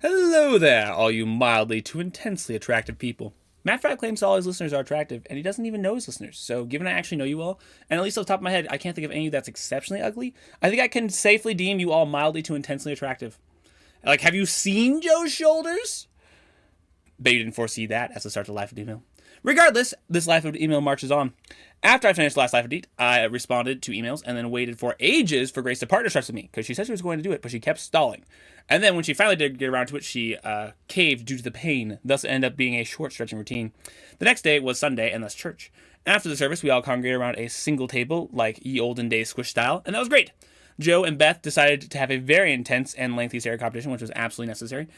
Hello there, all you mildly to intensely attractive people. Matt Frapp claims all his listeners are attractive, and he doesn't even know his listeners. So, given I actually know you all, and at least off the top of my head, I can't think of any of you that's exceptionally ugly, I think I can safely deem you all mildly to intensely attractive. Like, have you seen Joe's shoulders? Bet you didn't foresee that as the start of Life of Email. Regardless, this Life of Email marches on. After I finished last Life of Deet, I responded to emails and then waited for ages for Grace to partner straps with me because she said she was going to do it, but she kept stalling. And then when she finally did get around to it, she caved due to the pain, thus it ended up being a short stretching routine. The next day was Sunday and thus church. After the service, we all congregated around a single table, like ye olden days squish style, and that was great. Joe and Beth decided to have a very intense and lengthy stare competition, which was absolutely necessary.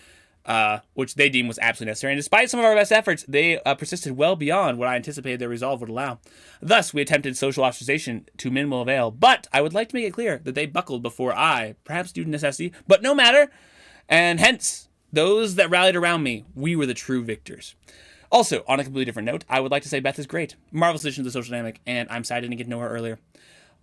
Which they deemed was absolutely necessary. And despite some of our best efforts, they persisted well beyond what I anticipated their resolve would allow. Thus, we attempted social ostracization to minimal avail, but I would like to make it clear that they buckled before I, perhaps due to necessity, but no matter, and hence, those that rallied around me, we were the true victors. Also, on a completely different note, I would like to say Beth is great. Marvelous addition to the social dynamic, and I'm sad I didn't get to know her earlier.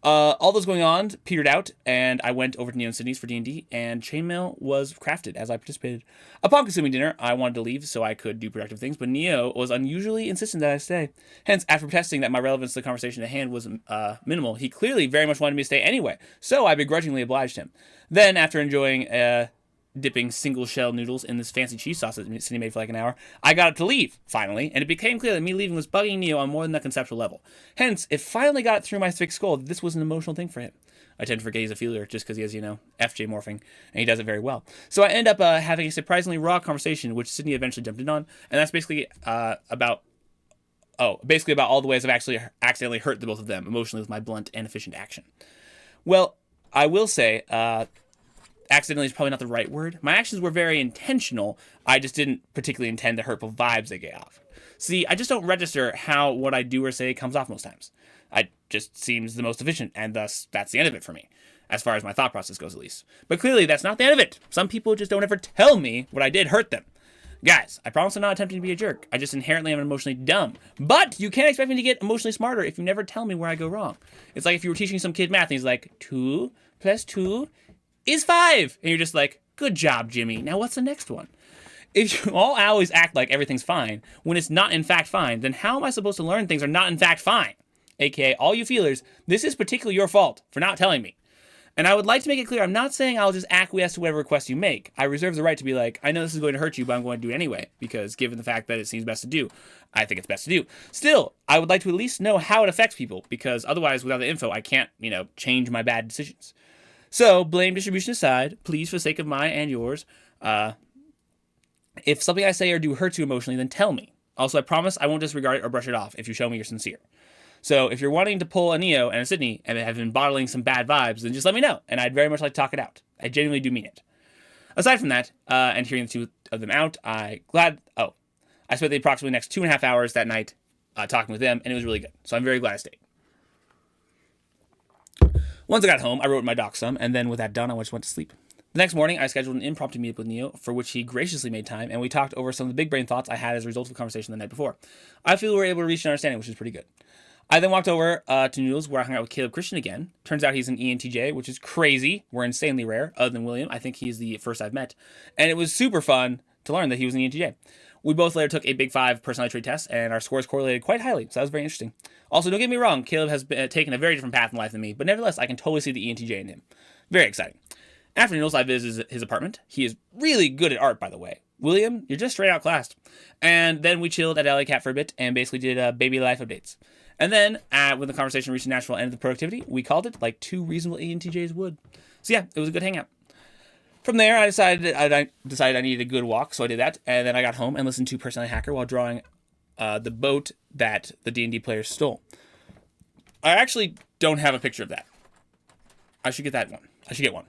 All those going on petered out, and I went over to Neo and Sydney's for D&D, and chainmail was crafted as I participated. Upon consuming dinner, I wanted to leave so I could do productive things, but Neo was unusually insistent that I stay. Hence, after protesting that my relevance to the conversation at hand was minimal, he clearly very much wanted me to stay anyway, so I begrudgingly obliged him. Then, after enjoying dipping single shell noodles in this fancy cheese sauce that Sydney made for like an hour, I got up to leave, finally, and it became clear that me leaving was bugging Neo on more than a conceptual level. Hence, it finally got through my thick skull that this was an emotional thing for him. I tend to forget he's a feeler just because he has, FJ morphing, and he does it very well. So I end up having a surprisingly raw conversation, which Sydney eventually jumped in on, and that's basically about all the ways I've actually accidentally hurt the both of them emotionally with my blunt and efficient action. Well, I will say, accidentally is probably not the right word. My actions were very intentional. I just didn't particularly intend the hurtful vibes they gave off. See, I just don't register how what I do or say comes off most times. It just seems the most efficient, and thus that's the end of it for me, as far as my thought process goes at least. But clearly that's not the end of it. Some people just don't ever tell me what I did hurt them. Guys, I promise I'm not attempting to be a jerk. I just inherently am emotionally dumb. But you can't expect me to get emotionally smarter if you never tell me where I go wrong. It's like if you were teaching some kid math and he's like, 2 + 2 is 5. And you're just like, good job, Jimmy. Now what's the next one? If you all always act like everything's fine when it's not in fact fine, then how am I supposed to learn things are not in fact fine? AKA, all you feelers, this is particularly your fault for not telling me. And I would like to make it clear, I'm not saying I'll just acquiesce to whatever request you make. I reserve the right to be like, I know this is going to hurt you, but I'm going to do it anyway, because given the fact that it seems best to do, I think it's best to do. Still, I would like to at least know how it affects people, because otherwise, without the info, I can't, change my bad decisions. So, blame distribution aside, please, for the sake of mine and yours, if something I say or do hurts you emotionally, then tell me. Also, I promise I won't disregard it or brush it off if you show me you're sincere. So, if you're wanting to pull a Neo and a Sydney and have been bottling some bad vibes, then just let me know, and I'd very much like to talk it out. I genuinely do mean it. Aside from that, and hearing the two of them out, I spent the approximately next 2.5 hours that night talking with them, and it was really good. So I'm very glad I stayed. Once I got home, I wrote my doc some, and then with that done, I just went to sleep. The next morning, I scheduled an impromptu meetup with Neo, for which he graciously made time, and we talked over some of the big brain thoughts I had as a result of the conversation the night before. I feel we were able to reach an understanding, which is pretty good. I then walked over to Noodles, where I hung out with Caleb Christian again. Turns out he's an ENTJ, which is crazy. We're insanely rare, other than William. I think he's the first I've met. And it was super fun to learn that he was an ENTJ. We both later took a Big 5 personality trait test, and our scores correlated quite highly, so that was very interesting. Also, don't get me wrong, Caleb has taken a very different path in life than me, but nevertheless, I can totally see the ENTJ in him. Very exciting. After Noodles, I visited his apartment. He is really good at art, by the way. William, you're just straight out classed. And then we chilled at LA Cat for a bit and basically did baby life updates. And then, when the conversation reached a natural end of the productivity, we called it like two reasonable ENTJs would. So yeah, it was a good hangout. From there, I decided I needed a good walk, so I did that. And then I got home and listened to Personality Hacker while drawing the boat that the D&D players stole. I actually don't have a picture of that. I should get one.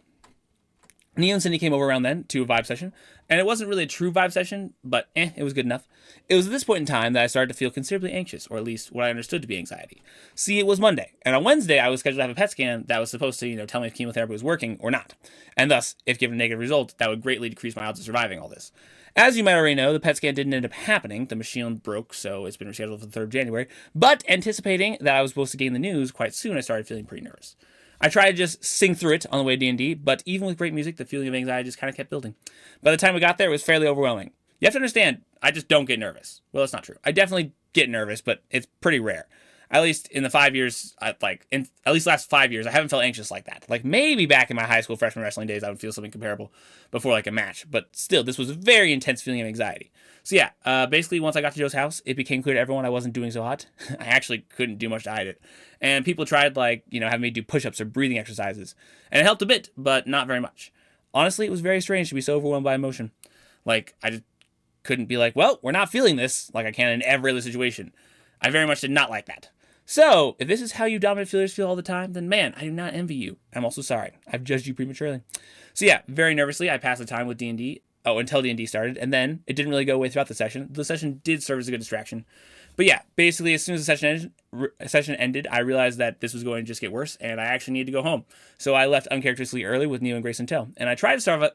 Neo and Cindy came over around then to a vibe session, and it wasn't really a true vibe session, but it was good enough. It was at this point in time that I started to feel considerably anxious, or at least what I understood to be anxiety. See, it was Monday, and on Wednesday I was scheduled to have a PET scan that was supposed to, tell me if chemotherapy was working or not. And thus, if given a negative result, that would greatly decrease my odds of surviving all this. As you might already know, the PET scan didn't end up happening. The machine broke, so it's been rescheduled for the 3rd of January. But anticipating that I was supposed to gain the news quite soon, I started feeling pretty nervous. I tried to just sing through it on the way to D&D, but even with great music, the feeling of anxiety just kind of kept building. By the time we got there, it was fairly overwhelming. You have to understand, I just don't get nervous. Well, that's not true. I definitely get nervous, but it's pretty rare. At least in the 5 years, at least last 5 years, I haven't felt anxious like that. Like maybe back in my high school freshman wrestling days, I would feel something comparable before like a match. But still, this was a very intense feeling of anxiety. So yeah, basically once I got to Joe's house, it became clear to everyone I wasn't doing so hot. I actually couldn't do much to hide it. And people tried having me do push-ups or breathing exercises. And it helped a bit, but not very much. Honestly, it was very strange to be so overwhelmed by emotion. Like, I just couldn't be like, well, we're not feeling this like I can in every other situation. I very much did not like that. So, if this is how you dominant feelers feel all the time, then man, I do not envy you. I'm also sorry. I've judged you prematurely. So yeah, very nervously, I passed the time with D&D. Until D&D started, and then it didn't really go away throughout the session. The session did serve as a good distraction. But yeah, basically, as soon as the session ended, I realized that this was going to just get worse, and I actually needed to go home. So I left uncharacteristically early with Neo and Grace in tow, and I tried to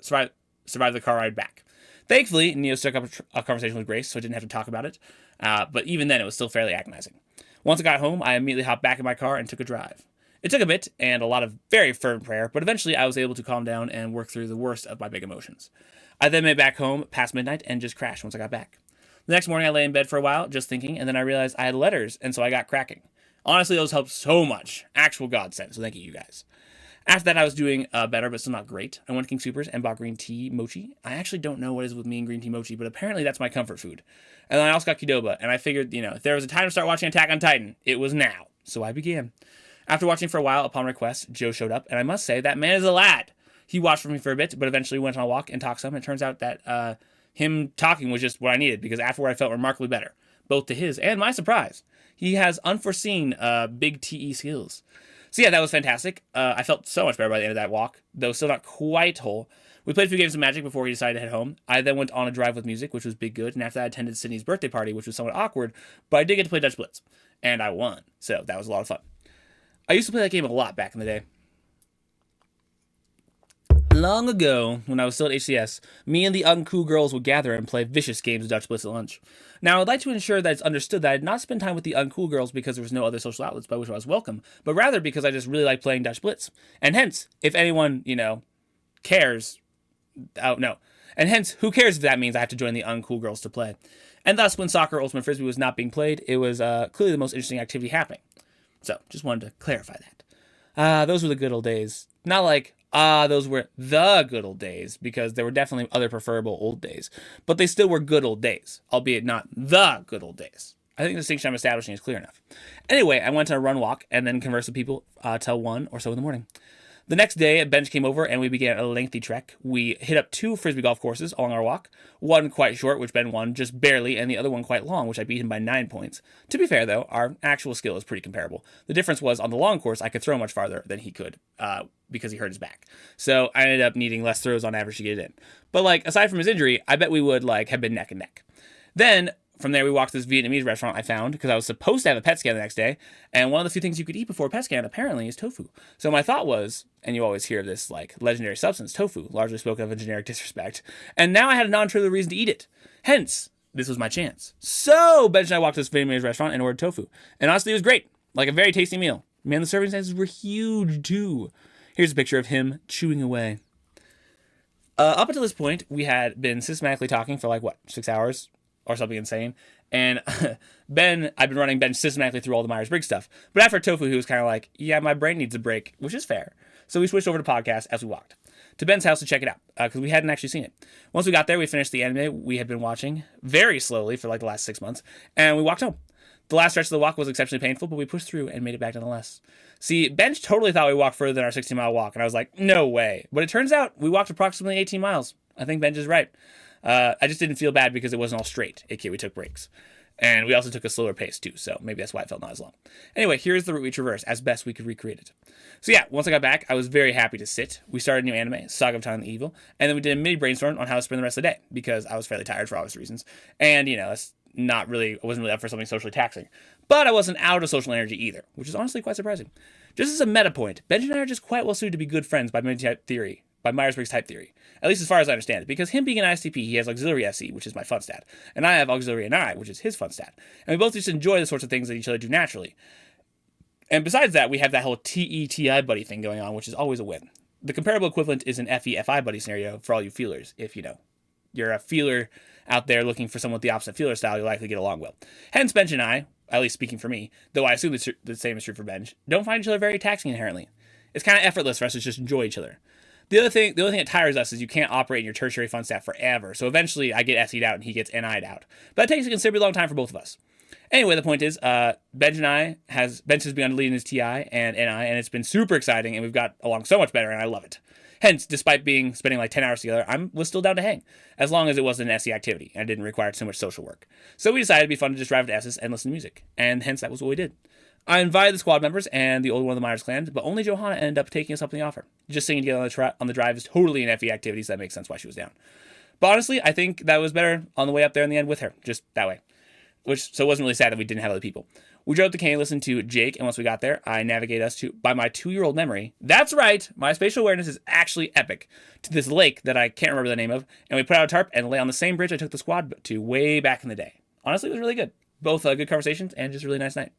survive the car ride back. Thankfully, Neo struck up a conversation with Grace, so I didn't have to talk about it. But even then, it was still fairly agonizing. Once I got home, I immediately hopped back in my car and took a drive. It took a bit and a lot of very firm prayer, but eventually I was able to calm down and work through the worst of my big emotions. I then made back home past midnight and just crashed once I got back. The next morning I lay in bed for a while, just thinking, and then I realized I had letters, and so I got cracking. Honestly, those helped so much. Actual godsend, so thank you guys. After that, I was doing better, but still not great. I went to King Soopers and bought green tea mochi. I actually don't know what is with me and green tea mochi, but apparently that's my comfort food. And then I also got Qdoba, and I figured, if there was a time to start watching Attack on Titan, it was now. So I began. After watching for a while, upon request, Joe showed up, and I must say, that man is a lad. He watched for me for a bit, but eventually went on a walk and talked some. It turns out that him talking was just what I needed, because afterward I felt remarkably better, both to his and my surprise. He has unforeseen big TE skills. So yeah, that was fantastic. I felt so much better by the end of that walk, though still not quite whole. We played a few games of Magic before we decided to head home. I then went on a drive with music, which was big good, and after that I attended Sydney's birthday party, which was somewhat awkward, but I did get to play Dutch Blitz, and I won, so that was a lot of fun. I used to play that game a lot back in the day. Long ago, when I was still at HCS, me and the uncool girls would gather and play vicious games of Dutch Blitz at lunch. Now, I'd like to ensure that it's understood that I did not spend time with the uncool girls because there was no other social outlets by which I was welcome, but rather because I just really like playing Dutch Blitz. And hence, if anyone, cares, and hence, who cares if that means I have to join the uncool girls to play. And thus, when soccer Ultimate Frisbee was not being played, it was clearly the most interesting activity happening. So, just wanted to clarify that. Those were the good old days. Not like, those were the good old days, because there were definitely other preferable old days. But they still were good old days, albeit not the good old days. I think the distinction I'm establishing is clear enough. Anyway, I went on a run walk and then conversed with people till 1 or so in the morning. The next day, a bench came over and we began a lengthy trek. We hit up 2 frisbee golf courses along our walk. One quite short, which Ben won just barely, and the other one quite long, which I beat him by 9 points. To be fair, though, our actual skill is pretty comparable. The difference was, on the long course, I could throw much farther than he could, because he hurt his back. So I ended up needing less throws on average to get it in. But, aside from his injury, I bet we would, have been neck and neck. Then, from there, we walked to this Vietnamese restaurant I found, because I was supposed to have a PET scan the next day, and one of the few things you could eat before a PET scan, apparently, is tofu. So my thought was, and you always hear of this, legendary substance, tofu, largely spoken of in generic disrespect, and now I had a non-trivial reason to eat it. Hence, this was my chance. So, Benj and I walked to this Vietnamese restaurant and ordered tofu, and honestly, it was great. A very tasty meal. Man, the serving sizes were huge, too. Here's a picture of him chewing away. Up until this point, we had been systematically talking for 6 hours? Or something insane. And Ben, I've been running Ben systematically through all the Myers-Briggs stuff. But after tofu, he was kind of like, yeah, my brain needs a break, which is fair. So we switched over to podcast as we walked to Ben's house to check it out, because we hadn't actually seen it. Once we got there, we finished the anime we had been watching very slowly for the last 6 months, and we walked home. The last stretch of the walk was exceptionally painful, but we pushed through and made it back nonetheless. See, Ben totally thought we walked further than our 16-mile walk, and I was like, no way. But it turns out we walked approximately 18 miles. I think Ben is right. I just didn't feel bad because it wasn't all straight, aka we took breaks. And we also took a slower pace too, so maybe that's why it felt not as long. Anyway, here's the route we traversed, as best we could recreate it. So yeah, once I got back, I was very happy to sit. We started a new anime, Saga of Time and the Evil, and then we did a mini brainstorm on how to spend the rest of the day, because I was fairly tired for obvious reasons. And, it's I wasn't really up for something socially taxing. But I wasn't out of social energy either, which is honestly quite surprising. Just as a meta point, Benj and I are just quite well suited to be good friends by Myers-Briggs type theory. At least as far as I understand it. Because him being an ISTP, he has auxiliary SE, which is my fun stat. And I have auxiliary NI, which is his fun stat. And we both just enjoy the sorts of things that each other do naturally. And besides that, we have that whole TETI buddy thing going on, which is always a win. The comparable equivalent is an FEFI buddy scenario for all you feelers. If you're a feeler out there looking for someone with the opposite feeler style, you'll likely get along well. Hence, Benj and I, at least speaking for me, though I assume the same is true for Benj, don't find each other very taxing inherently. It's kind of effortless for us to just enjoy each other. The only thing that tires us is you can't operate in your tertiary fun stat forever. So eventually I get SE'd out and he gets NI'd out. But that takes a considerably long time for both of us. Anyway, the point is, Benj has begun leading his TI and NI, and it's been super exciting, and we've got along so much better, and I love it. Hence, despite spending like 10 hours together, I was still down to hang, as long as it wasn't an SE activity and didn't require too much social work. So we decided it'd be fun to just drive to Esses and listen to music, and hence that was what we did. I invited the squad members and the older one of the Myers clan, but only Johanna ended up taking us up on the offer. Just singing together on the drive is totally an FE activity, so that makes sense why she was down. But honestly, I think that was better on the way up there in the end with her, just that way. So it wasn't really sad that we didn't have other people. We drove to Kane, listened to Jake, and once we got there, I navigated us by my 2-year-old memory. That's right, my spatial awareness is actually epic. To this lake that I can't remember the name of, and we put out a tarp and lay on the same bridge I took the squad to way back in the day. Honestly, it was really good. Both good conversations and just a really nice night.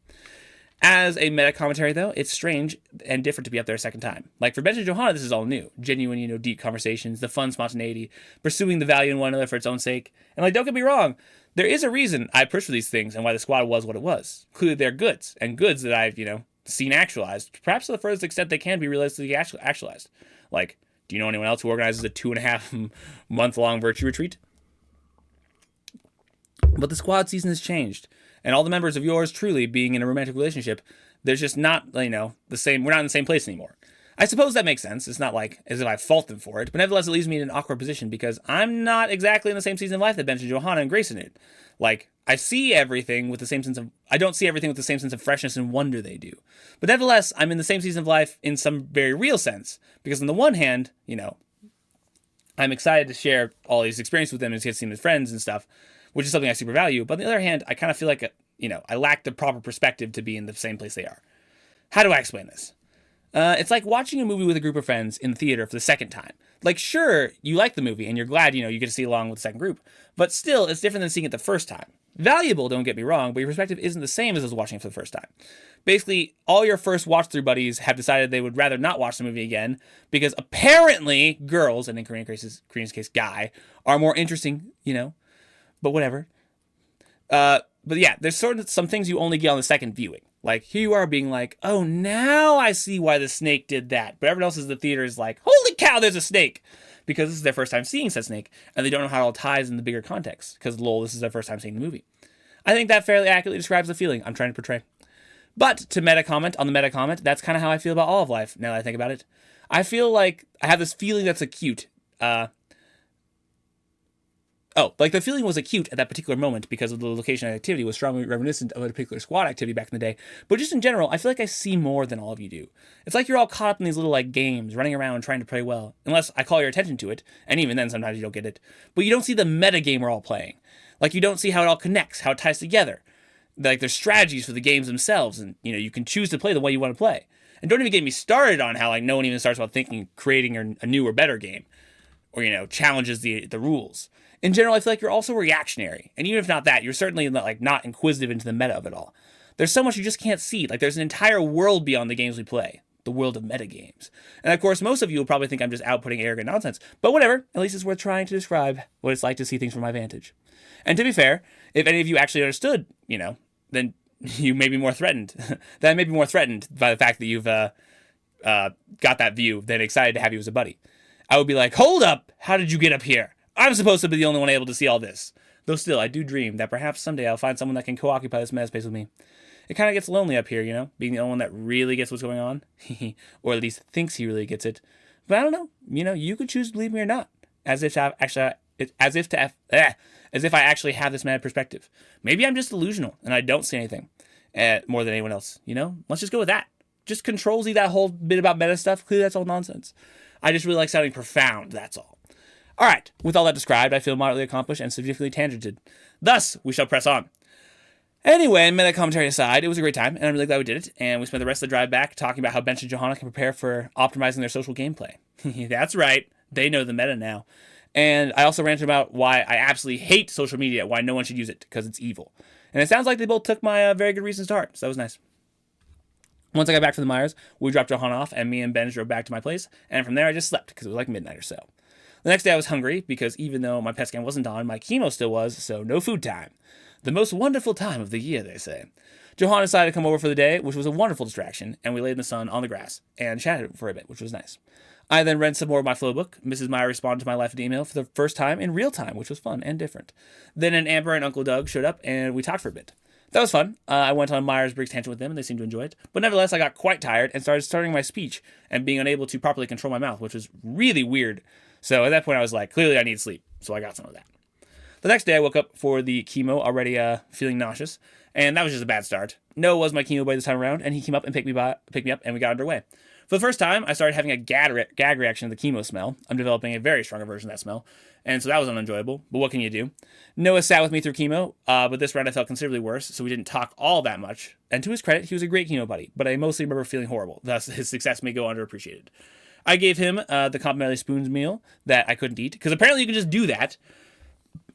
As a meta commentary, though, it's strange and different to be up there a second time. Like for Benj and Johanna, this is all new. Genuine, deep conversations, the fun spontaneity, pursuing the value in one another for its own sake. And don't get me wrong, there is a reason I push for these things and why the squad was what it was. Clearly, they're goods, and goods that I've, seen actualized, perhaps to the furthest extent they can be realistically actualized. Like, do you know anyone else who organizes a 2.5 month long virtue retreat? But the squad season has changed. And all the members of yours truly being in a romantic relationship, there's just not, the same, we're not in the same place anymore. I suppose that makes sense. It's not like as if I fault them for it, but nevertheless, it leaves me in an awkward position because I'm not exactly in the same season of life that Benj and Johanna and Grayson did. Like, I don't see everything with the same sense of freshness and wonder they do. But nevertheless, I'm in the same season of life in some very real sense, because on the one hand, I'm excited to share all these experiences with them and get to see them as friends and stuff, which is something I super value. But on the other hand, I kind of feel like, I lack the proper perspective to be in the same place they are. How do I explain this? It's like watching a movie with a group of friends in the theater for the second time. Like, sure, you like the movie and you're glad, you get to see along with the second group. But still, it's different than seeing it the first time. Valuable, don't get me wrong, but your perspective isn't the same as watching it for the first time. Basically, all your first watch-through buddies have decided they would rather not watch the movie again because apparently girls, and in Korean's case, guy, are more interesting, but whatever. But yeah, there's sort of some things you only get on the second viewing. Like, here you are being like, oh, now I see why the snake did that. But everyone else in the theater is like, holy cow, there's a snake. Because this is their first time seeing said snake, and they don't know how it all ties in the bigger context. Because, lol, this is their first time seeing the movie. I think that fairly accurately describes the feeling I'm trying to portray. But to meta comment, that's kind of how I feel about all of life, now that I think about it. I feel like I have this feeling that's acute. The feeling was acute at that particular moment because of the location and activity was strongly reminiscent of a particular squad activity back in the day. But just in general, I feel like I see more than all of you do. It's like you're all caught up in these little games, running around trying to play well. Unless I call your attention to it, and even then sometimes you don't get it. But you don't see the meta game we're all playing. Like, you don't see how it all connects, how it ties together. Like, there's strategies for the games themselves, and you can choose to play the way you want to play. And don't even get me started on how no one even starts about creating a new or better game, or challenges the rules. In general, I feel like you're also reactionary. And even if not that, you're certainly not inquisitive into the meta of it all. There's so much you just can't see. Like, there's an entire world beyond the games we play. The world of metagames. And of course, most of you will probably think I'm just outputting arrogant nonsense. But whatever, at least it's worth trying to describe what it's like to see things from my vantage. And to be fair, if any of you actually understood, then you may be more threatened. Then I may be more threatened by the fact that you've got that view than excited to have you as a buddy. I would be like, hold up! How did you get up here? I'm supposed to be the only one able to see all this. Though still, I do dream that perhaps someday I'll find someone that can co-occupy this meta space with me. It kind of gets lonely up here, being the only one that really gets what's going on. Or at least thinks he really gets it. But I don't know. You could choose to believe me or not. As if I actually have this meta perspective. Maybe I'm just delusional and I don't see anything more than anyone else. Let's just go with that. Just control-Z that whole bit about meta stuff. Clearly that's all nonsense. I just really like sounding profound, that's all. Alright, with all that described, I feel moderately accomplished and significantly tangented. Thus, we shall press on. Anyway, meta commentary aside, it was a great time, and I'm really glad we did it, and we spent the rest of the drive back talking about how Benj and Johanna can prepare for optimizing their social gameplay. That's right, they know the meta now. And I also ranted about why I absolutely hate social media, why no one should use it, because it's evil. And it sounds like they both took my very good reasons to heart, so that was nice. Once I got back from the Myers, we dropped Johan off, and me and Ben drove back to my place, and from there I just slept, because it was like midnight or so. The next day I was hungry, because even though my PET scan wasn't on, my chemo still was, so no food time. The most wonderful time of the year, they say. Johan decided to come over for the day, which was a wonderful distraction, and we laid in the sun on the grass, and chatted for a bit, which was nice. I then read some more of my flow book. Mrs. Meyer responded to my life email for the first time in real time, which was fun and different. Then Amber and Uncle Doug showed up, and we talked for a bit. That was fun. I went on Myers-Briggs tangent with them, and they seemed to enjoy it. But nevertheless, I got quite tired and started starting my speech and being unable to properly control my mouth, which was really weird. So at that point, I was like, clearly I need sleep. So I got some of that. The next day, I woke up for the chemo, already feeling nauseous, and that was just a bad start. Noah was my chemo boy this time around, and he came up and picked me up, and we got underway. For the first time, I started having a gag reaction to the chemo smell. I'm developing a very strong aversion to that smell, and so that was unenjoyable, but what can you do? Noah sat with me through chemo, but this round I felt considerably worse, so we didn't talk all that much, and to his credit, he was a great chemo buddy, but I mostly remember feeling horrible, thus his success may go underappreciated. I gave him the complimentary spoons meal that I couldn't eat, because apparently you can just do that.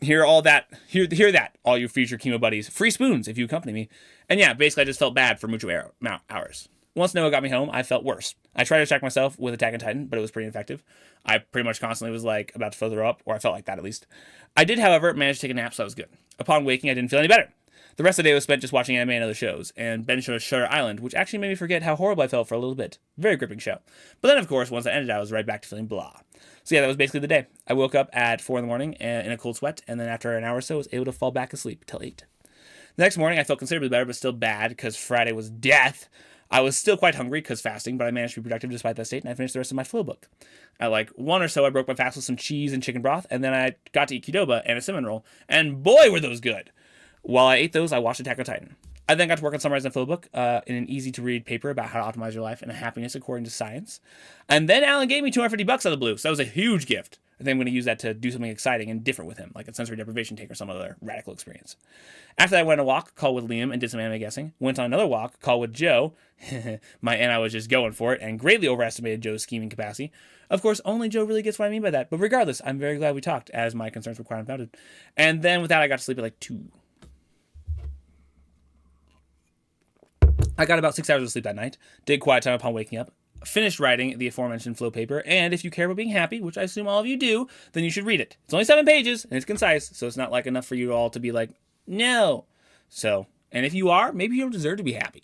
Hear that, all you future chemo buddies. Free spoons if you accompany me. And yeah, basically I just felt bad for mucho hours. Once Noah got me home, I felt worse. I tried to distract myself with Attack on Titan, but it was pretty ineffective. I pretty much constantly was like about to throw up, or I felt like that at least. I did, however, manage to take a nap, so that was good. Upon waking, I didn't feel any better. The rest of the day was spent just watching anime and other shows, and Ben showed us Shutter Island, which actually made me forget how horrible I felt for a little bit. Very gripping show. But then, of course, once I ended, I was right back to feeling blah. So yeah, that was basically the day. I woke up at 4 in the morning in a cold sweat, and then after an hour or so, was able to fall back asleep till 8. The next morning, I felt considerably better, but still bad, because Friday was death. I was still quite hungry, because fasting, but I managed to be productive despite that state, and I finished the rest of my flow book. At like 1 or so, I broke my fast with some cheese and chicken broth, and then I got to eat Qdoba and a cinnamon roll, and boy, were those good! While I ate those, I watched Attack on Titan. I then got to work on summarizing the flow book in an easy-to-read paper about how to optimize your life and happiness according to science. And then Alan gave me $250 out of the blue, so that was a huge gift. I think I'm going to use that to do something exciting and different with him, like a sensory deprivation take or some other radical experience. After that, I went on a walk, called with Liam, and did some anime guessing. Went on another walk, called with Joe. I was just going for it, and greatly overestimated Joe's scheming capacity. Of course, only Joe really gets what I mean by that, but regardless, I'm very glad we talked, as my concerns were quite unfounded. And then with that, I got to sleep at like 2. I got about 6 hours of sleep that night, did quiet time upon waking up, finished writing the aforementioned flow paper, and if you care about being happy, which I assume all of you do, then you should read it. It's only 7 pages, and it's concise, so it's not like enough for you all to be like, no. So, and if you are, maybe you don't deserve to be happy.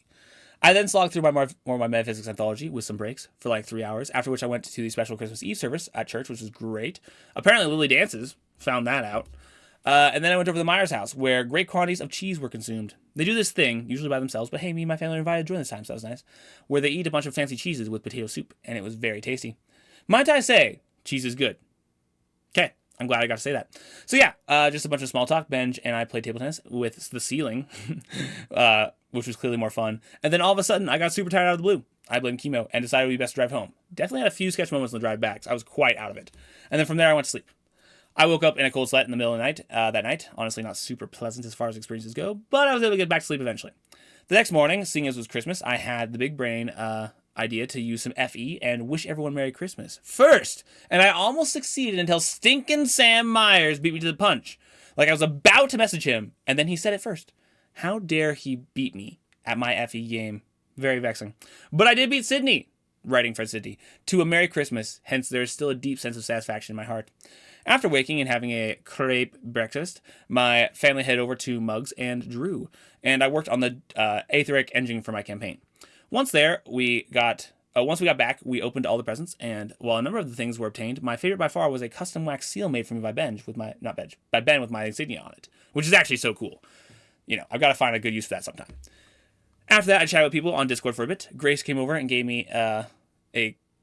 I then slogged through more of my metaphysics anthology with some breaks for like 3 hours, after which I went to the special Christmas Eve service at church, which was great. Apparently Lily dances, found that out. And then I went over to the Myers house, where great quantities of cheese were consumed. They do this thing, usually by themselves, but hey, me and my family were invited to join this time, so that was nice, where they eat a bunch of fancy cheeses with potato soup, and it was very tasty. Might I say, cheese is good. Okay, I'm glad I got to say that. So yeah, just a bunch of small talk. Benj and I played table tennis with the ceiling, which was clearly more fun. And then all of a sudden, I got super tired out of the blue. I blamed chemo and decided it would be best to drive home. Definitely had a few sketch moments on the drive back, so I was quite out of it. And then from there, I went to sleep. I woke up in a cold sweat in the middle of the night, that night. Honestly, not super pleasant as far as experiences go, but I was able to get back to sleep eventually. The next morning, seeing as it was Christmas, I had the big brain idea to use some FE and wish everyone Merry Christmas first. And I almost succeeded until stinking Sam Myers beat me to the punch. Like I was about to message him, and then he said it first. How dare he beat me at my FE game? Very vexing. But I did beat Sydney, writing for Sydney, to a Merry Christmas. Hence, there is still a deep sense of satisfaction in my heart. After waking and having a crepe breakfast, my family headed over to Muggs and Drew, and I worked on the aetheric engine for my campaign. Once we got back, we opened all the presents, and while a number of the things were obtained, my favorite by far was a custom wax seal made for me by Ben with my insignia on it, which is actually so cool. You know, I've got to find a good use for that sometime. After that, I chatted with people on Discord for a bit. Grace came over and gave me a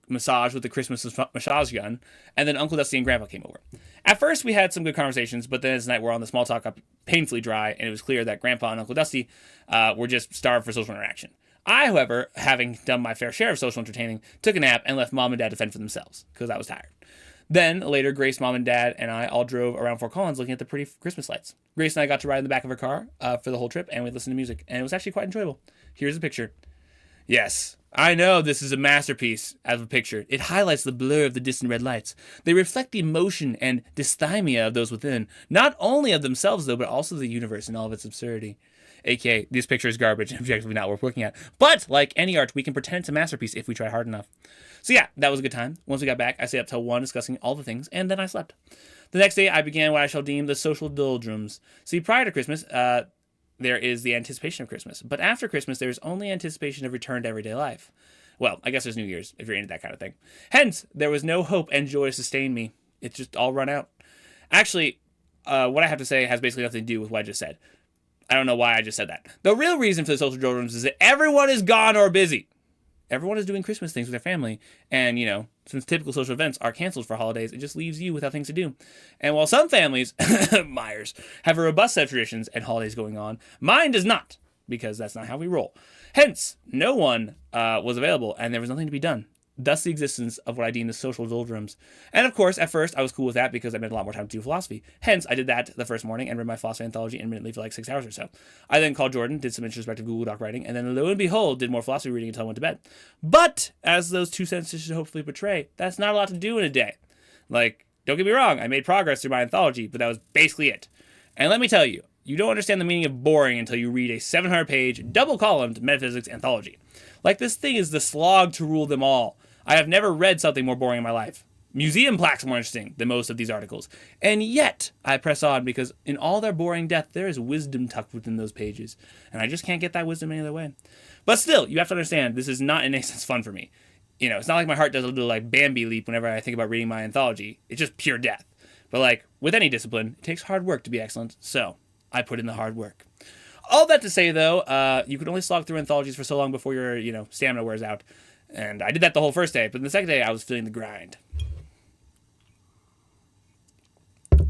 massage with the Christmas massage gun, and then Uncle Dusty and Grandpa came over. At first, we had some good conversations, but then as the night wore on, the small talk got painfully dry, and it was clear that Grandpa and Uncle Dusty were just starved for social interaction. I, however, having done my fair share of social entertaining, took a nap and left Mom and Dad to fend for themselves, because I was tired. Then, later, Grace, Mom, and Dad and I all drove around Fort Collins looking at the pretty Christmas lights. Grace and I got to ride in the back of her car for the whole trip, and we listened to music, and it was actually quite enjoyable. Here's a picture. Yes, I know this is a masterpiece of a picture. It highlights the blur of the distant red lights. They reflect the emotion and dysthymia of those within, not only of themselves, though, but also the universe and all of its absurdity. aka this picture is garbage and objectively not worth looking at. But like any art, we can pretend it's a masterpiece if we try hard enough. So yeah, that was a good time. Once we got back, I stayed up till 1 discussing all the things, and then I slept. The next day, I began what I shall deem the social doldrums. See, prior to Christmas, there is the anticipation of Christmas. But after Christmas, there is only anticipation of return to everyday life. Well, I guess there's New Year's, if you're into that kind of thing. Hence, there was no hope and joy to sustain me. It's just all run out. Actually, what I have to say has basically nothing to do with what I just said. I don't know why I just said that. The real reason for the social doldrums is that everyone is gone or busy. Everyone is doing Christmas things with their family. And, since typical social events are canceled for holidays, it just leaves you without things to do. And while some families, Myers, have a robust set of traditions and holidays going on, mine does not, because that's not how we roll. Hence, no one was available, and there was nothing to be done. Thus the existence of what I deem the social doldrums. And of course, at first, I was cool with that because I spent a lot more time to do philosophy. Hence, I did that the first morning and read my philosophy anthology intermittently for like 6 hours or so. I then called Jordan, did some introspective Google Doc writing, and then lo and behold, did more philosophy reading until I went to bed. But, as those 2 sentences should hopefully portray, that's not a lot to do in a day. Like, don't get me wrong, I made progress through my anthology, but that was basically it. And let me tell you, you don't understand the meaning of boring until you read a 700-page, double-columned metaphysics anthology. Like, this thing is the slog to rule them all. I have never read something more boring in my life. Museum plaques are more interesting than most of these articles. And yet, I press on because in all their boring depth, there is wisdom tucked within those pages. And I just can't get that wisdom any other way. But still, you have to understand, this is not in any sense fun for me. It's not like my heart does a little like Bambi leap whenever I think about reading my anthology. It's just pure death. But like, with any discipline, it takes hard work to be excellent. So, I put in the hard work. All that to say, though, you can only slog through anthologies for so long before your, stamina wears out. And I did that the whole first day, but the second day I was feeling the grind.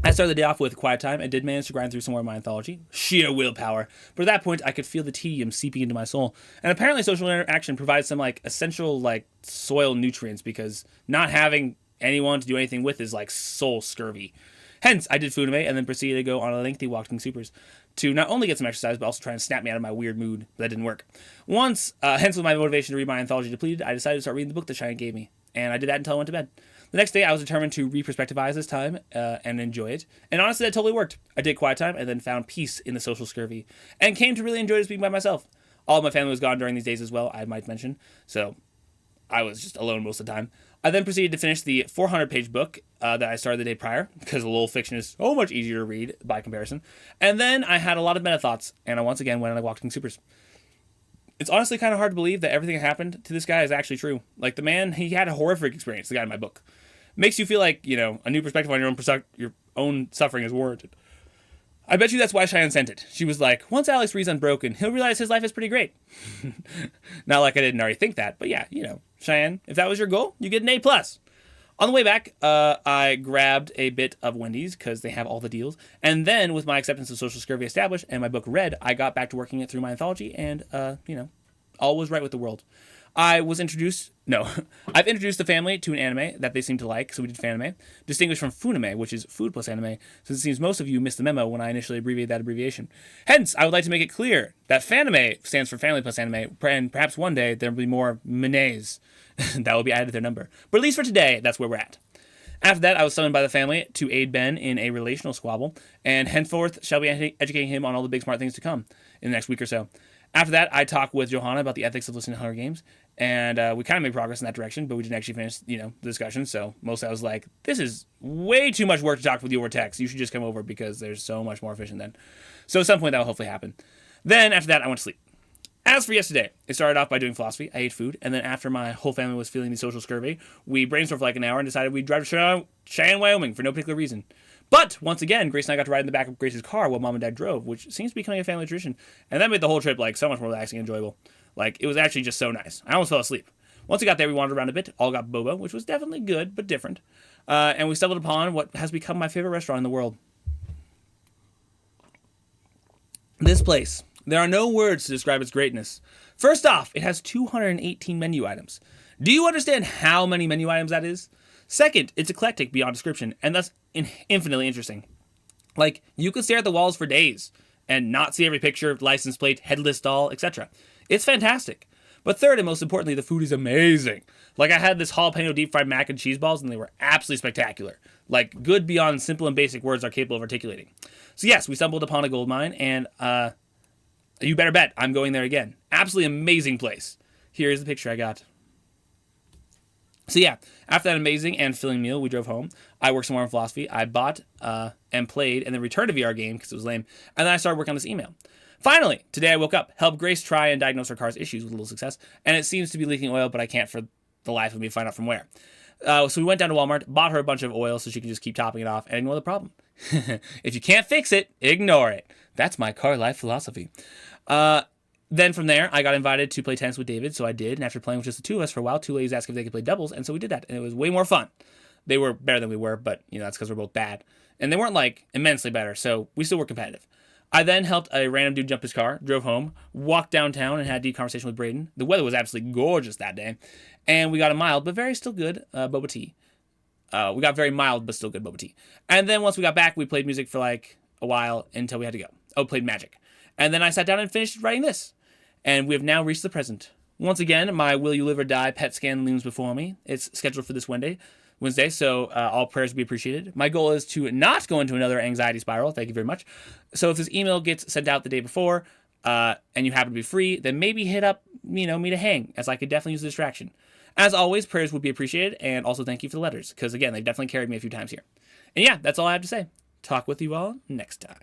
I started the day off with quiet time and did manage to grind through some more of my anthology. Sheer willpower. But at that point, I could feel the tedium seeping into my soul. And apparently social interaction provides some essential soil nutrients because not having anyone to do anything with is like soul scurvy. Hence, I did Funime and then proceeded to go on a lengthy walk to supers to not only get some exercise, but also try and snap me out of my weird mood. But that didn't work. Hence with my motivation to read my anthology depleted, I decided to start reading the book that Cheyenne gave me. And I did that until I went to bed. The next day, I was determined to re-perspectivize this time and enjoy it. And honestly, that totally worked. I did quiet time and then found peace in the social scurvy. And came to really enjoy this being by myself. All of my family was gone during these days as well, I might mention. So I was just alone most of the time. I then proceeded to finish the 400-page book that I started the day prior, because lol fiction is so much easier to read by comparison. And then I had a lot of meta thoughts, and I once again went on a walk to supers. It's honestly kind of hard to believe that everything that happened to this guy is actually true. Like, the man, he had a horrific experience, the guy in my book. Makes you feel like, a new perspective on your own suffering is warranted. I bet you that's why Cheyenne sent it. She was like, once Alex reads Unbroken, he'll realize his life is pretty great. Not like I didn't already think that, but yeah, Cheyenne, if that was your goal, you get an A+. On the way back, I grabbed a bit of Wendy's because they have all the deals. And then, with my acceptance of social scurvy established and my book read, I got back to working it through my anthology and, all was right with the world. I've introduced the family to an anime that they seem to like, so we did Fanime, distinguished from Funime, which is food plus anime, since it seems most of you missed the memo when I initially abbreviated that abbreviation. Hence, I would like to make it clear that Fanime stands for family plus anime, and perhaps one day there will be more menes that will be added to their number. But at least for today, that's where we're at. After that, I was summoned by the family to aid Ben in a relational squabble, and henceforth shall be educating him on all the big smart things to come in the next week or so. After that, I talked with Johanna about the ethics of listening to Hunger Games, and we kind of made progress in that direction, but we didn't actually finish, the discussion, so mostly I was like, this is way too much work to talk with you over text. You should just come over because there's so much more efficient then. So at some point, that will hopefully happen. Then, after that, I went to sleep. As for yesterday, it started off by doing philosophy. I ate food, and then after my whole family was feeling the social scurvy, we brainstormed for like an hour and decided we'd drive to Cheyenne, Wyoming for no particular reason. But, once again, Grace and I got to ride in the back of Grace's car while Mom and Dad drove, which seems to be becoming a family tradition. And that made the whole trip, so much more relaxing and enjoyable. It was actually just so nice. I almost fell asleep. Once we got there, we wandered around a bit, all got boba, which was definitely good, but different. And we stumbled upon what has become my favorite restaurant in the world. This place. There are no words to describe its greatness. First off, it has 218 menu items. Do you understand how many menu items that is? Second, it's eclectic beyond description, and thus infinitely interesting. You could stare at the walls for days and not see every picture, license plate, headless doll, etc. It's fantastic. But third, and most importantly, the food is amazing. I had this jalapeno deep-fried mac and cheese balls, and they were absolutely spectacular. Good beyond simple and basic words are capable of articulating. So yes, we stumbled upon a gold mine, and You better bet I'm going there again. Absolutely amazing place. Here's the picture I got. So yeah, after that amazing and filling meal, we drove home. I worked some more on philosophy. I bought and played and then returned a VR game because it was lame. And then I started working on this email. Finally, today I woke up, helped Grace try and diagnose her car's issues with little success, and it seems to be leaking oil, but I can't for the life of me find out from where. So we went down to Walmart, bought her a bunch of oil so she can just keep topping it off and ignore the problem. If you can't fix it, ignore it. That's my car life philosophy. Then from there, I got invited to play tennis with David, so I did. And after playing with just the two of us for a while, two ladies asked if they could play doubles, and so we did that. And it was way more fun. They were better than we were, but that's because we're both bad. And they weren't like immensely better, so we still were competitive. I then helped a random dude jump his car, drove home, walked downtown, and had a deep conversation with Braden. The weather was absolutely gorgeous that day. And we got a mild, but very still good boba tea. We got very mild, but still good boba tea. And then once we got back, we played music for like a while until we had to go. Oh, played Magic. And then I sat down and finished writing this. And we have now reached the present. Once again, my Will You Live or Die PET scan looms before me. It's scheduled for this Wednesday, so all prayers will be appreciated. My goal is to not go into another anxiety spiral. Thank you very much. So if this email gets sent out the day before, and you happen to be free, then maybe hit up, me to hang, as I could definitely use a distraction. As always, prayers would be appreciated, and also thank you for the letters, because again, they've definitely carried me a few times here. And yeah, that's all I have to say. Talk with you all next time.